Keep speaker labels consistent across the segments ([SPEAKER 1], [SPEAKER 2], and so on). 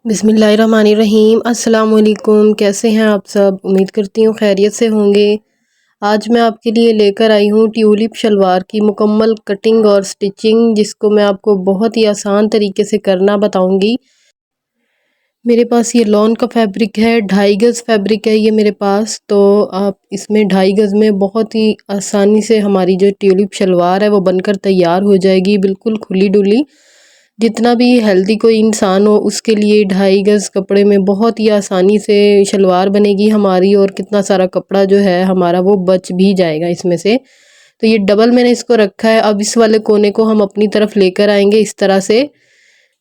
[SPEAKER 1] बिस्मिल्लाहिर्रहमानिर्रहीम। अस्सलाम वालेकुम। कैसे हैं आप सब? उम्मीद करती हूँ खैरियत से होंगे। आज मैं आपके लिए लेकर आई हूँ ट्यूलिप शलवार की मुकम्मल कटिंग और स्टिचिंग, जिसको मैं आपको बहुत ही आसान तरीके से करना बताऊँगी। मेरे पास ये लॉन का फैब्रिक है, 2.5 गज़ फैब्रिक है ये मेरे पास। तो आप इसमें 2.5 गज़ में बहुत ही आसानी से हमारी जो ट्यूलिप शलवार है वो बनकर तैयार हो जाएगी, बिल्कुल खुली डुली। जितना भी हेल्दी कोई इंसान हो उसके लिए 2.5 गज़ कपड़े में बहुत ही आसानी से शलवार बनेगी हमारी, और कितना सारा कपड़ा जो है हमारा वो बच भी जाएगा इसमें से। तो ये डबल मैंने इसको रखा है। अब इस वाले कोने को हम अपनी तरफ लेकर आएंगे, इस तरह से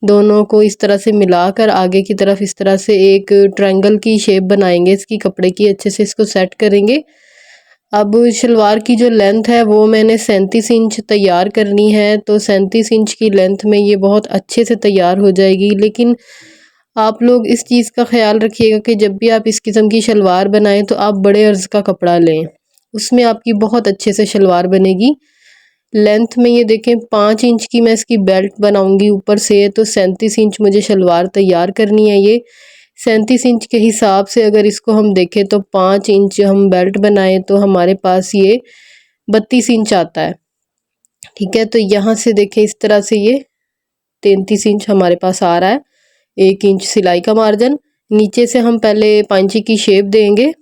[SPEAKER 1] दोनों को इस तरह से मिलाकर आगे की तरफ इस तरह से एक ट्रायंगल की शेप बनाएंगे इसकी कपड़े की, अच्छे से इसको सेट करेंगे। अब शलवार की जो लेंथ है वो मैंने 37 इंच तैयार करनी है। तो 37 इंच की लेंथ में ये बहुत अच्छे से तैयार हो जाएगी। लेकिन आप लोग इस चीज़ का ख्याल रखिएगा कि जब भी आप इस किस्म की शलवार बनाएं तो आप बड़े अर्ज़ का कपड़ा लें, उसमें आपकी बहुत अच्छे से शलवार बनेगी। लेंथ में ये देखें 5 इंच की मैं इसकी बेल्ट बनाऊंगी ऊपर से, तो 37 इंच मुझे शलवार तैयार करनी है। ये 37 इंच के हिसाब से अगर इसको हम देखें तो 5 इंच हम बेल्ट बनाएं तो हमारे पास ये 32 इंच आता है। ठीक है, तो यहाँ से देखें इस तरह से ये 33 इंच हमारे पास आ रहा है। 1 इंच सिलाई का मार्जिन। नीचे से हम पहले पांची की शेप देंगे,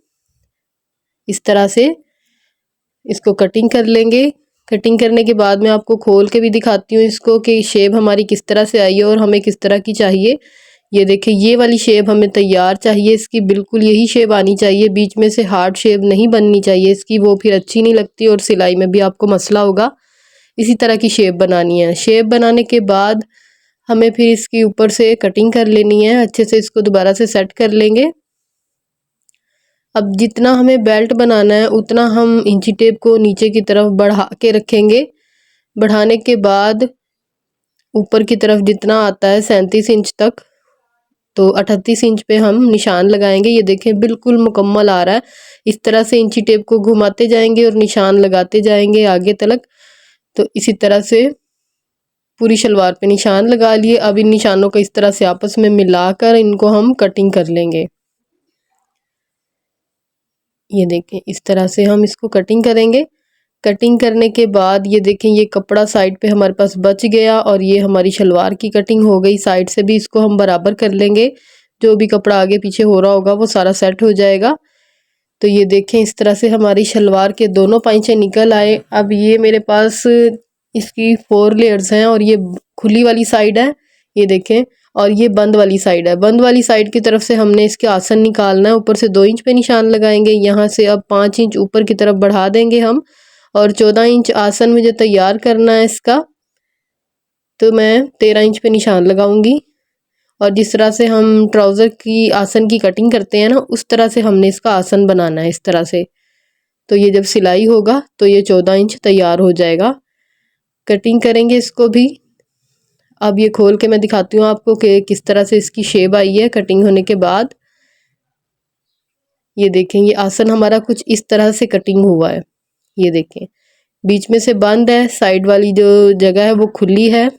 [SPEAKER 1] इस तरह से इसको कटिंग कर लेंगे। कटिंग करने के बाद मैं आपको खोल के भी दिखाती हूँ इसको कि शेप हमारी किस तरह से आई है और हमें किस तरह की चाहिए। ये देखिए ये वाली शेप हमें तैयार चाहिए, इसकी बिल्कुल यही शेप आनी चाहिए, बीच में से हार्ड शेप नहीं बननी चाहिए इसकी, वो फिर अच्छी नहीं लगती और सिलाई में भी आपको मसला होगा। इसी तरह की शेप बनानी है। शेप बनाने के बाद हमें फिर इसके ऊपर से कटिंग कर लेनी है, अच्छे से इसको दोबारा से सेट कर लेंगे। अब जितना हमें बेल्ट बनाना है उतना हम इंची टेप को नीचे की तरफ बढ़ा के रखेंगे। बढ़ाने के बाद ऊपर की तरफ जितना आता है 37 इंच तक, तो 38 इंच पे हम निशान लगाएंगे। ये देखें बिल्कुल मुकम्मल आ रहा है। इस तरह से इंची टेप को घुमाते जाएंगे और निशान लगाते जाएंगे आगे तलक। तो इसी तरह से पूरी शलवार पे निशान लगा लिए। अब इन निशानों को इस तरह से आपस में मिलाकर इनको हम कटिंग कर लेंगे। ये देखें इस तरह से हम इसको कटिंग करेंगे। कटिंग करने के बाद ये देखें ये कपड़ा साइड पे हमारे पास बच गया और ये हमारी शलवार की कटिंग हो गई। साइड से भी इसको हम बराबर कर लेंगे, जो भी कपड़ा आगे पीछे हो रहा होगा वो सारा सेट हो जाएगा। तो ये देखें इस तरह से हमारी शलवार के दोनों पाइंचे निकल आए। अब ये मेरे पास इसकी 4 लेयर्स हैं और ये खुली वाली साइड है, ये देखें, और ये बंद वाली साइड है। बंद वाली साइड की तरफ से हमने इसके आसन निकालना है। ऊपर से 2 इंच पे निशान लगाएंगे। यहाँ से अब 5 इंच ऊपर की तरफ बढ़ा देंगे हम, और 14 इंच आसन मुझे तैयार करना है इसका, तो मैं 13 इंच पे निशान लगाऊंगी। और जिस तरह से हम ट्राउज़र की आसन की कटिंग करते हैं ना, उस तरह से हमने इसका आसन बनाना है इस तरह से। तो ये जब सिलाई होगा तो ये 14 इंच तैयार हो जाएगा। कटिंग करेंगे इसको भी। अब ये खोल के मैं दिखाती हूँ आपको कि किस तरह से इसकी शेप आई है कटिंग होने के बाद। ये देखें ये आसन हमारा कुछ इस तरह से कटिंग हुआ है। ये देखें बीच में से बंद है, साइड वाली जो जगह है वो खुली है।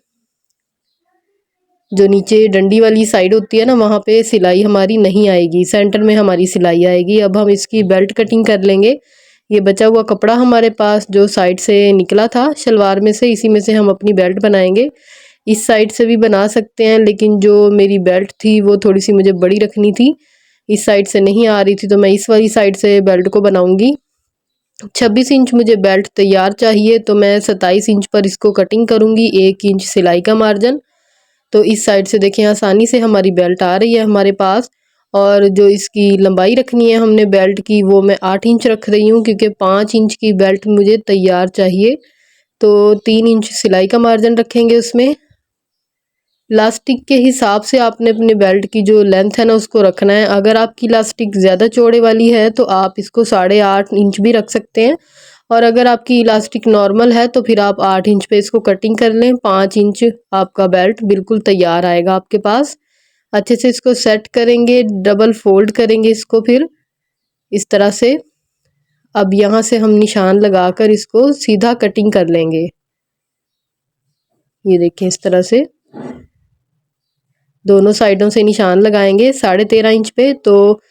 [SPEAKER 1] जो नीचे डंडी वाली साइड होती है ना, वहाँ पे सिलाई हमारी नहीं आएगी, सेंटर में हमारी सिलाई आएगी। अब हम इसकी बेल्ट कटिंग कर लेंगे। ये बचा हुआ कपड़ा हमारे पास जो साइड से निकला था शलवार में से, इसी में से हम अपनी बेल्ट बनाएंगे। इस साइड से भी बना सकते हैं, लेकिन जो मेरी बेल्ट थी वो थोड़ी सी मुझे बड़ी रखनी थी, इस साइड से नहीं आ रही थी, तो मैं इस वाली साइड से बेल्ट को बनाऊंगी। 26 इंच मुझे बेल्ट तैयार चाहिए, तो मैं 27 इंच पर इसको कटिंग करूंगी। 1 इंच सिलाई का मार्जिन। तो इस साइड से देखें आसानी से हमारी बेल्ट आ रही है हमारे पास। और जो इसकी लंबाई रखनी है हमने बेल्ट की, वो मैं 8 इंच रख रही हूँ, क्योंकि 5 इंच की बेल्ट मुझे तैयार चाहिए। तो 3 इंच सिलाई का मार्जिन रखेंगे उसमें। लास्टिक के हिसाब से आपने अपने बेल्ट की जो लेंथ है ना उसको रखना है। अगर आपकी इलास्टिक ज़्यादा चौड़े वाली है तो आप इसको 8.5 इंच भी रख सकते हैं, और अगर आपकी इलास्टिक नॉर्मल है तो फिर आप 8 इंच पे इसको कटिंग कर लें। 5 इंच आपका बेल्ट बिल्कुल तैयार आएगा आपके पास। अच्छे से इसको सेट करेंगे, डबल फोल्ड करेंगे इसको फिर इस तरह से। अब यहाँ से हम निशान लगाकर इसको सीधा कटिंग कर लेंगे। ये देखिए इस तरह से दोनों साइडों से निशान लगाएंगे 13.5 इंच पे, तो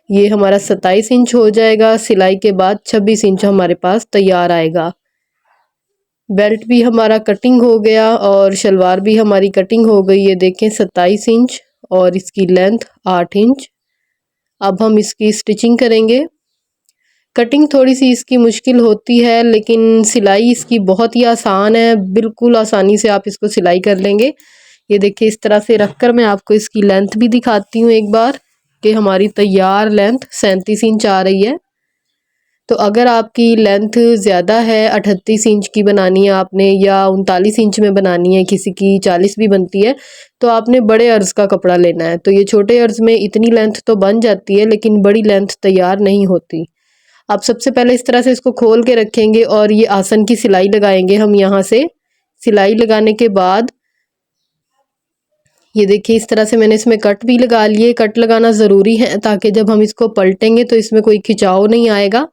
[SPEAKER 1] ये हमारा 27 इंच हो जाएगा। सिलाई के बाद 26 इंच हमारे पास तैयार आएगा। बेल्ट भी हमारा कटिंग हो गया और शलवार भी हमारी कटिंग हो गई। ये देखें 27 इंच और इसकी लेंथ 8 इंच। अब हम इसकी स्टिचिंग करेंगे। कटिंग थोड़ी सी इसकी मुश्किल होती है, लेकिन सिलाई इसकी बहुत ही आसान है, बिल्कुल आसानी से आप इसको सिलाई कर लेंगे। ये देखिए इस तरह से रखकर मैं आपको इसकी लेंथ भी दिखाती हूँ एक बार, कि हमारी तैयार लेंथ 37 इंच आ रही है। तो अगर आपकी लेंथ ज़्यादा है, 38 इंच की बनानी है आपने या 39 इंच में बनानी है, किसी की 40 भी बनती है, तो आपने बड़े अर्ज़ का कपड़ा लेना है। तो ये छोटे अर्ज़ में इतनी लेंथ तो बन जाती है, लेकिन बड़ी लेंथ तैयार नहीं होती। आप सबसे पहले इस तरह से इसको खोल के रखेंगे और ये आसन की सिलाई लगाएंगे हम यहाँ से। सिलाई लगाने के बाद ये देखिए इस तरह से मैंने इसमें कट भी लगा लिए। कट लगाना ज़रूरी है ताकि जब हम इसको पलटेंगे तो इसमें कोई खिंचाव नहीं आएगा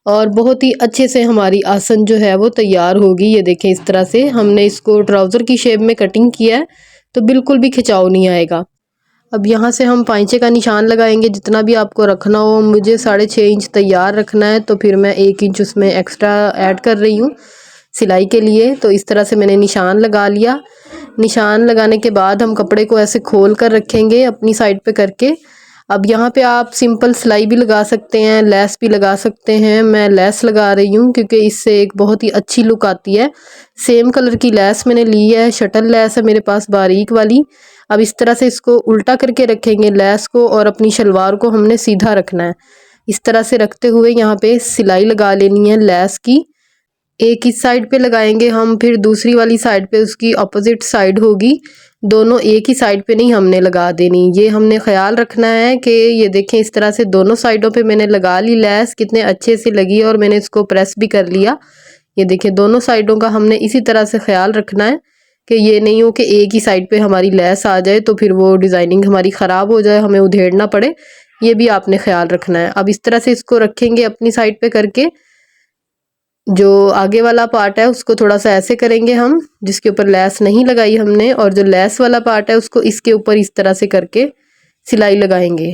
[SPEAKER 1] और बहुत ही अच्छे से हमारी आसन जो है वो तैयार होगी। ये देखें इस तरह से हमने इसको ट्राउज़र की शेप में कटिंग किया है, तो बिल्कुल भी खिंचाव नहीं आएगा। अब यहाँ से हम पाइंचे का निशान लगाएंगे, जितना भी आपको रखना हो। मुझे 6.5 इंच तैयार रखना है, तो फिर मैं 1 इंच उसमें एक्स्ट्रा ऐड कर रही हूँ सिलाई के लिए। तो इस तरह से मैंने निशान लगा लिया। निशान लगाने के बाद हम कपड़े को ऐसे खोल कर रखेंगे अपनी साइड पे करके। अब यहाँ पे आप सिंपल सिलाई भी लगा सकते हैं, लेस भी लगा सकते हैं। मैं लेस लगा रही हूँ क्योंकि इससे एक बहुत ही अच्छी लुक आती है। सेम कलर की लेस मैंने ली है, शटल लेस है मेरे पास बारीक वाली। अब इस तरह से इसको उल्टा करके रखेंगे लेस को, और अपनी शलवार को हमने सीधा रखना है। इस तरह से रखते हुए यहाँ पे सिलाई लगा लेनी है लेस की। एक इस साइड पे लगाएंगे हम, फिर दूसरी वाली साइड पे उसकी अपोजिट साइड होगी। दोनों एक ही साइड पे नहीं हमने लगा देनी, ये हमने ख्याल रखना है कि ये देखें इस तरह से दोनों साइडों पे मैंने लगा ली लेस, कितने अच्छे से लगी और मैंने इसको प्रेस भी कर लिया। ये देखिए दोनों साइडों का हमने इसी तरह से ख्याल रखना है कि ये नहीं हो कि एक ही साइड पे हमारी लेस आ जाए तो फिर वो डिज़ाइनिंग हमारी ख़राब हो जाए, हमें उधेड़ना पड़े। ये भी आपने ख्याल रखना है। अब इस तरह से इसको रखेंगे अपनी साइड पे करके। जो आगे वाला पार्ट है उसको थोड़ा सा ऐसे करेंगे हम, जिसके ऊपर लेस नहीं लगाई हमने, और जो लेस वाला पार्ट है उसको इसके ऊपर इस तरह से करके सिलाई लगाएंगे।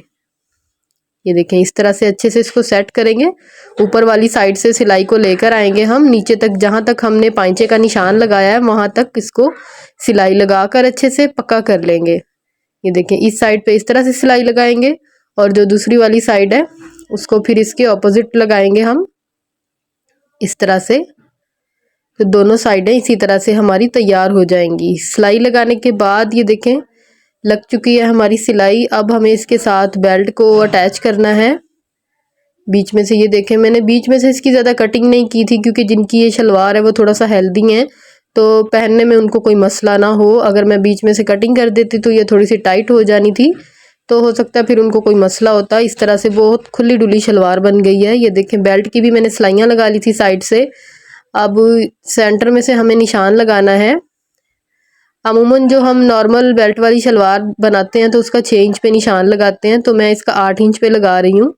[SPEAKER 1] ये देखें इस तरह से अच्छे से इसको सेट करेंगे। ऊपर वाली साइड से सिलाई को लेकर आएंगे हम नीचे तक, जहाँ तक हमने पाइंचे का निशान लगाया है वहाँ तक इसको सिलाई लगाकर अच्छे से पक्का कर लेंगे। ये देखें इस साइड पे इस तरह से सिलाई लगाएंगे और जो दूसरी वाली साइड है उसको फिर इसके ऑपोजिट लगाएंगे हम इस तरह से। तो दोनों साइडें इसी तरह से हमारी तैयार हो जाएंगी। सिलाई लगाने के बाद ये देखें लग चुकी है हमारी सिलाई। अब हमें इसके साथ बेल्ट को अटैच करना है बीच में से। ये देखें मैंने बीच में से इसकी ज़्यादा कटिंग नहीं की थी, क्योंकि जिनकी ये शलवार है वो थोड़ा सा हेल्दी है, तो पहनने में उनको कोई मसला ना हो। अगर मैं बीच में से कटिंग कर देती तो ये थोड़ी सी टाइट हो जानी थी, तो हो सकता है फिर उनको कोई मसला होता। इस तरह से बहुत खुली डुली शलवार बन गई है। ये देखें बेल्ट की भी मैंने सिलाइयाँ लगा ली थी साइड से। अब सेंटर में से हमें निशान लगाना है। अमूमन जो हम नॉर्मल बेल्ट वाली शलवार बनाते हैं तो उसका 6 इंच पे निशान लगाते हैं, तो मैं इसका 8 इंच पे लगा रही हूँ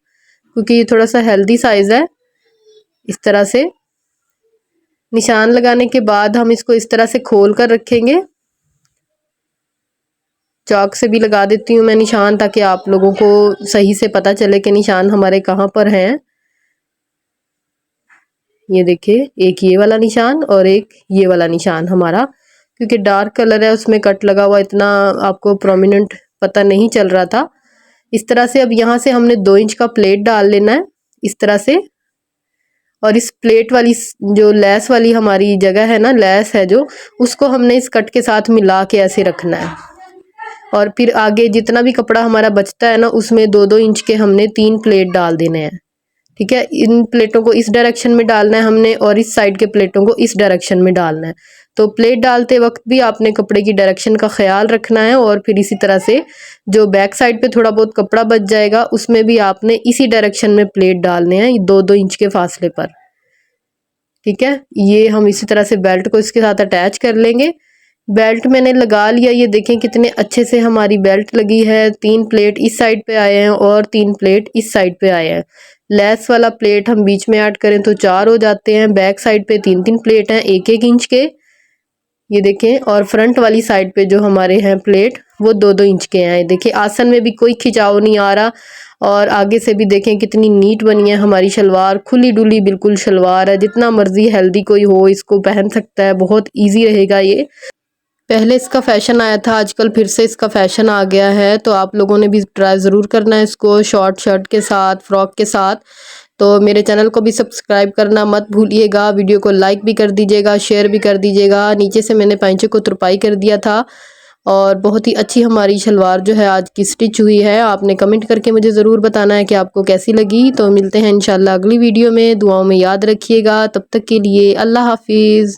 [SPEAKER 1] क्योंकि ये थोड़ा सा हेल्दी साइज़ है। इस तरह से निशान लगाने के बाद हम इसको इस तरह से खोल कर रखेंगे। चॉक से भी लगा देती हूँ मैं निशान, ताकि आप लोगों को सही से पता चले कि निशान हमारे कहाँ पर हैं। ये देखिए एक ये वाला निशान और एक ये वाला निशान हमारा, क्योंकि डार्क कलर है उसमें कट लगा हुआ, इतना आपको प्रोमिनेंट पता नहीं चल रहा था। इस तरह से अब यहाँ से हमने 2 इंच का प्लेट डाल लेना है इस तरह से, और इस प्लेट वाली जो लेस वाली हमारी जगह है ना, लेस है जो, उसको हमने इस कट के साथ मिला के ऐसे रखना है। और फिर आगे जितना भी कपड़ा हमारा बचता है ना, उसमें 2-2 इंच के हमने 3 प्लेट डाल देने हैं। ठीक है, इन प्लेटों को इस डायरेक्शन में डालना है हमने और इस साइड के प्लेटों को इस डायरेक्शन में डालना है। तो प्लेट डालते वक्त भी आपने कपड़े की डायरेक्शन का ख्याल रखना है, और फिर इसी तरह से जो बैक साइड पे थोड़ा बहुत कपड़ा बच जाएगा उसमें भी आपने इसी डायरेक्शन में प्लेट डालने हैं 2-2 इंच के फासले पर। ठीक है, ये हम इसी तरह से बेल्ट को इसके साथ अटैच कर लेंगे। बेल्ट मैंने लगा लिया। ये देखें कितने अच्छे से हमारी बेल्ट लगी है। 3 प्लेट इस साइड पे आए हैं और 3 प्लेट इस साइड पे आए हैं। लेस वाला प्लेट हम बीच में ऐड करें तो 4 हो जाते हैं। बैक साइड पे 3-3 प्लेट हैं 1-1 इंच के, ये देखें। और फ्रंट वाली साइड पे जो हमारे हैं प्लेट वो 2-2 इंच के हैं। देखिए आसन में भी कोई खिंचाव नहीं आ रहा और आगे से भी देखें कितनी नीट बनी है हमारी शलवार, खुली डुली बिल्कुल शलवार है। जितना मर्जी हेल्दी कोई हो इसको पहन सकता है, बहुत ईजी रहेगा ये। पहले इसका फैशन आया था, आजकल फिर से इसका फैशन आ गया है, तो आप लोगों ने भी ट्राई ज़रूर करना है इसको शॉर्ट शर्ट के साथ, फ्रॉक के साथ। तो मेरे चैनल को भी सब्सक्राइब करना मत भूलिएगा, वीडियो को लाइक भी कर दीजिएगा, शेयर भी कर दीजिएगा। नीचे से मैंने पैंचे को तुरपाई कर दिया था और बहुत ही अच्छी हमारी शलवार जो है आज की स्टिच हुई है। आपने कमेंट करके मुझे ज़रूर बताना है कि आपको कैसी लगी। तो मिलते हैं इंशाल्लाह अगली वीडियो में, दुआओं में याद रखिएगा। तब तक के लिए अल्लाह हाफिज़।